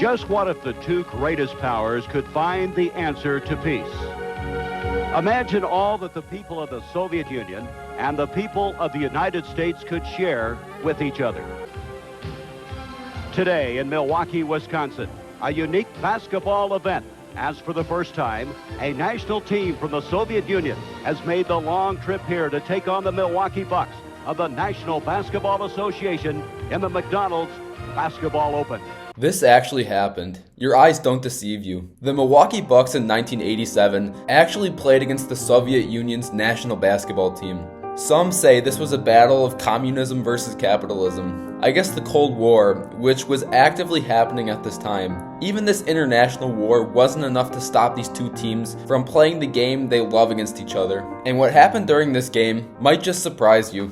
Just what if the two greatest powers could find the answer to peace? Imagine all that the people of the Soviet Union and the people of the United States could share with each other. Today in Milwaukee, Wisconsin, a unique basketball event, as for the first time, a national team from the Soviet Union has made the long trip here to take on the Milwaukee Bucks of the National Basketball Association in the McDonald's Basketball Open. This actually happened. Your eyes don't deceive you. The Milwaukee Bucks in 1987 actually played against the Soviet Union's national basketball team. Some say this was a battle of communism versus capitalism. I guess the Cold War, which was actively happening at this time. Even this international war wasn't enough to stop these two teams from playing the game they love against each other. And what happened during this game might just surprise you.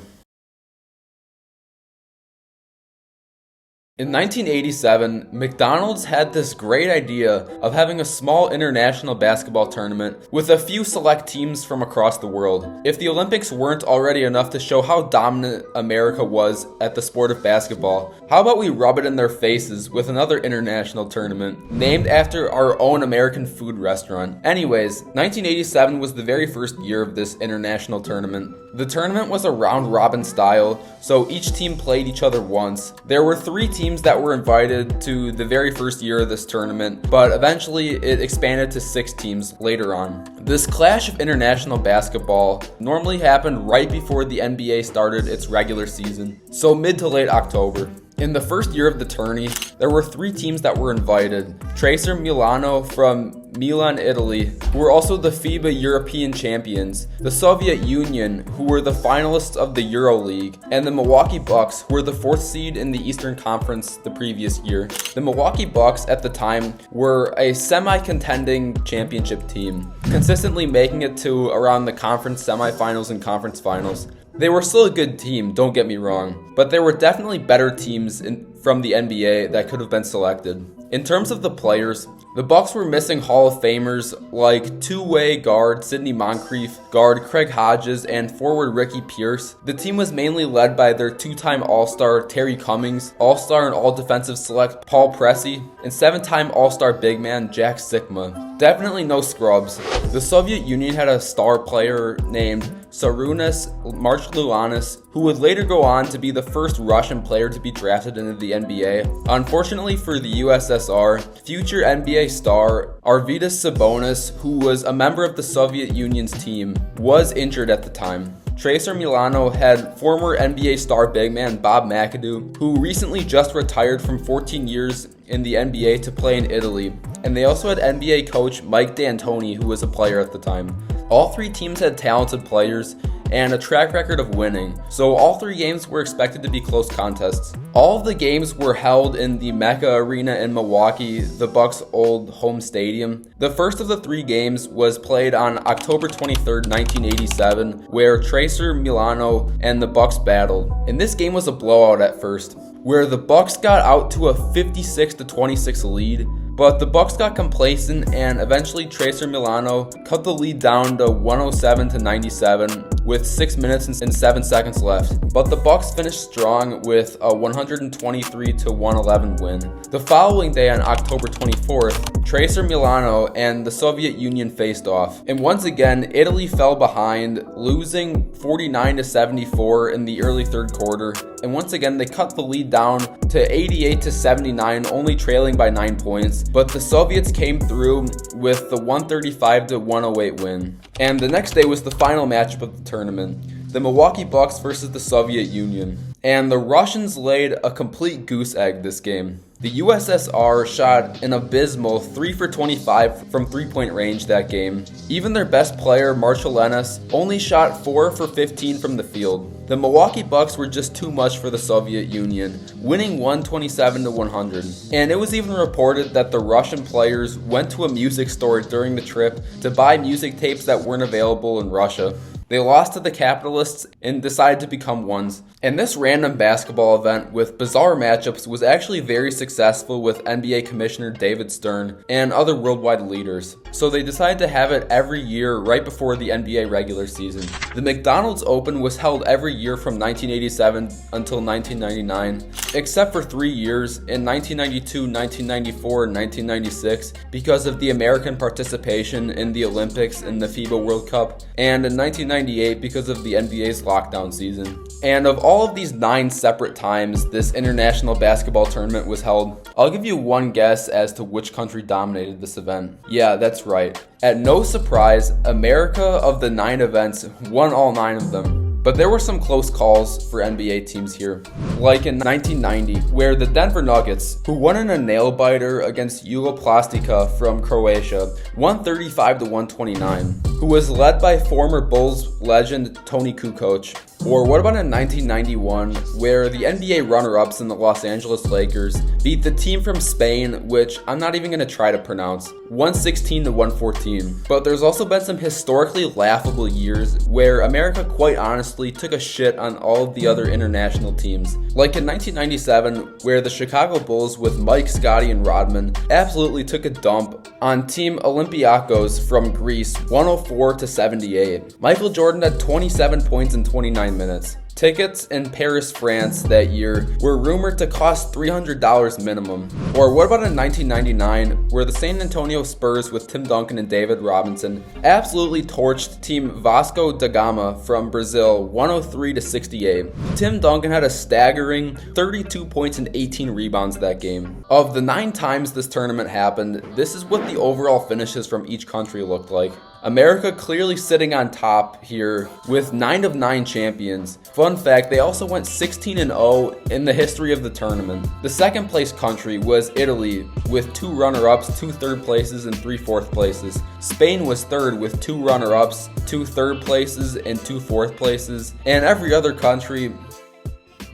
In 1987, McDonald's had this great idea of having a small international basketball tournament with a few select teams from across the world. If the Olympics weren't already enough to show how dominant America was at the sport of basketball, how about we rub it in their faces with another international tournament named after our own American food restaurant? Anyways, 1987 was the very first year of this international tournament. The tournament was a round-robin style, so each team played each other once. There were 3 teams that were invited to the very first year of this tournament, but eventually it expanded to 6 teams later on. This clash of international basketball normally happened right before the NBA started its regular season, so mid to late October. In the first year of the tourney, there were 3 teams that were invited. Tracer Milano from Milan, Italy, who were also the FIBA European champions, the Soviet Union, who were the finalists of the Euro League, and the Milwaukee Bucks, who were the 4th seed in the Eastern Conference the previous year. The Milwaukee Bucks at the time were a semi-contending championship team, consistently making it to around the conference semifinals and conference finals. They were still a good team, don't get me wrong, but there were definitely better teams from the NBA that could have been selected. In terms of the players, the Bucks were missing Hall of Famers like two-way guard Sidney Moncrief, guard Craig Hodges, and forward Ricky Pierce. The team was mainly led by their 2-time All-Star Terry Cummings, All-Star and All-Defensive Select Paul Pressey, and 7-time All-Star big man Jack Sikma. Definitely no scrubs. The Soviet Union had a star player named Sarunas Marchluanis, who would later go on to be the first Russian player to be drafted into the NBA. Unfortunately for the USSR, future NBA star Arvydas Sabonis, who was a member of the Soviet Union's team, was injured at the time. Tracer Milano had former NBA star big man Bob McAdoo, who recently just retired from 14 years in the NBA to play in Italy. And they also had NBA coach Mike D'Antoni, who was a player at the time. All 3 teams had talented players and a track record of winning, so all 3 games were expected to be close contests. All of the games were held in the Mecca Arena in Milwaukee, the Bucks' old home stadium. The first of the 3 games was played on October 23rd, 1987, where Tracer Milano and the Bucks battled. And this game was a blowout at first, where the Bucks got out to a 56-26 lead. But the Bucks got complacent and eventually Tracer Milano cut the lead down to 107-97 with 6 minutes and 7 seconds left. But the Bucks finished strong with a 123-111 win. The following day on October 24th, Tracer Milano and the Soviet Union faced off. And once again, Italy fell behind, losing 49-74 in the early third quarter. And once again, they cut the lead down to 88-79, only trailing by 9 points. But the Soviets came through with the 135-108 win. And the next day was the final matchup of the tournament, the Milwaukee Bucks versus the Soviet Union. And the Russians laid a complete goose egg this game. The USSR shot an abysmal 3 for 25 from three-point range that game. Even their best player, Marchluanis, only shot 4 for 15 from the field. The Milwaukee Bucks were just too much for the Soviet Union, winning 127-100. And it was even reported that the Russian players went to a music store during the trip to buy music tapes that weren't available in Russia. They lost to the capitalists and decided to become ones. And this random basketball event with bizarre matchups was actually very successful with NBA Commissioner David Stern and other worldwide leaders. So they decided to have it every year right before the NBA regular season. The McDonald's Open was held every year from 1987 until 1999, except for 3 years in 1992, 1994, and 1996 because of the American participation in the Olympics and the FIBA World Cup, and in 1998 because of the NBA's lockdown season. And of all of these 9 separate times this international basketball tournament was held, I'll give you one guess as to which country dominated this event. Yeah, that's right. At no surprise, America of the 9 events won all 9 of them. But there were some close calls for NBA teams here, like in 1990, where the Denver Nuggets, who won in a nail-biter against Jugoplastika from Croatia, won 35-129, who was led by former Bulls legend Toni Kukoc. Or what about in 1991, where the NBA runner-ups in the Los Angeles Lakers beat the team from Spain, which I'm not even going to try to pronounce, 116-114. But there's also been some historically laughable years where America quite honestly took a shit on all of the other international teams. Like in 1997, where the Chicago Bulls with Mike, Scotty, and Rodman absolutely took a dump on Team Olympiakos from Greece, 104-78. Michael Jordan had 27 points in 29 minutes. Tickets in Paris, France that year were rumored to cost $300 minimum. Or what about in 1999, where the San Antonio Spurs with Tim Duncan and David Robinson absolutely torched Team Vasco da Gama from Brazil 103-68. Tim Duncan had a staggering 32 points and 18 rebounds that game. Of the 9 times this tournament happened, this is what the overall finishes from each country looked like. America clearly sitting on top here with 9 of 9 champions. Fun fact, they also went 16-0 in the history of the tournament. The second place country was Italy with 2 runner-ups, 2 third places, and 3 fourth places. Spain was third with 2 runner-ups, 2 third places, and 2 fourth places. And every other country,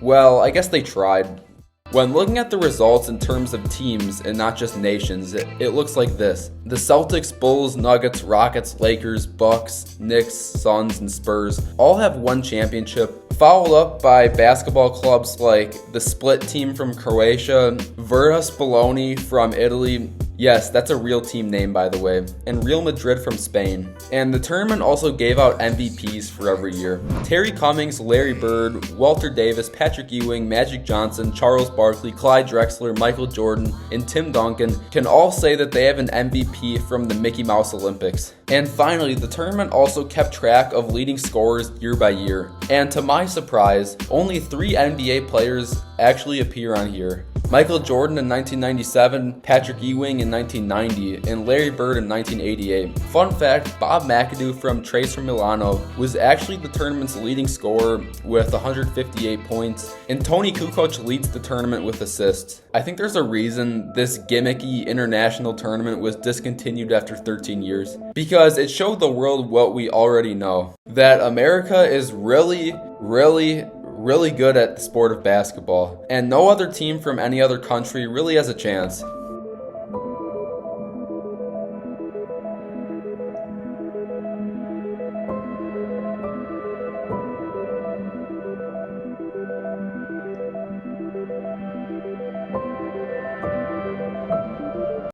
well, I guess they tried. When looking at the results in terms of teams and not just nations, it looks like this. The Celtics, Bulls, Nuggets, Rockets, Lakers, Bucks, Knicks, Suns, and Spurs all have 1 championship, followed up by basketball clubs like the Split team from Croatia, Virtus Bologna from Italy, yes, that's a real team name by the way, and Real Madrid from Spain. And the tournament also gave out MVPs for every year. Terry Cummings, Larry Bird, Walter Davis, Patrick Ewing, Magic Johnson, Charles Barkley, Clyde Drexler, Michael Jordan, and Tim Duncan can all say that they have an MVP from the Mickey Mouse Olympics. And finally, the tournament also kept track of leading scorers year by year. And to my surprise, only 3 NBA players actually appear on here. Michael Jordan in 1997, Patrick Ewing in 1990, and Larry Bird in 1988. Fun fact, Bob McAdoo from Trace from Milano was actually the tournament's leading scorer with 158 points, and Toni Kukoc leads the tournament with assists. I think there's a reason this gimmicky international tournament was discontinued after 13 years, because it showed the world what we already know, that America is really good at the sport of basketball, and no other team from any other country really has a chance.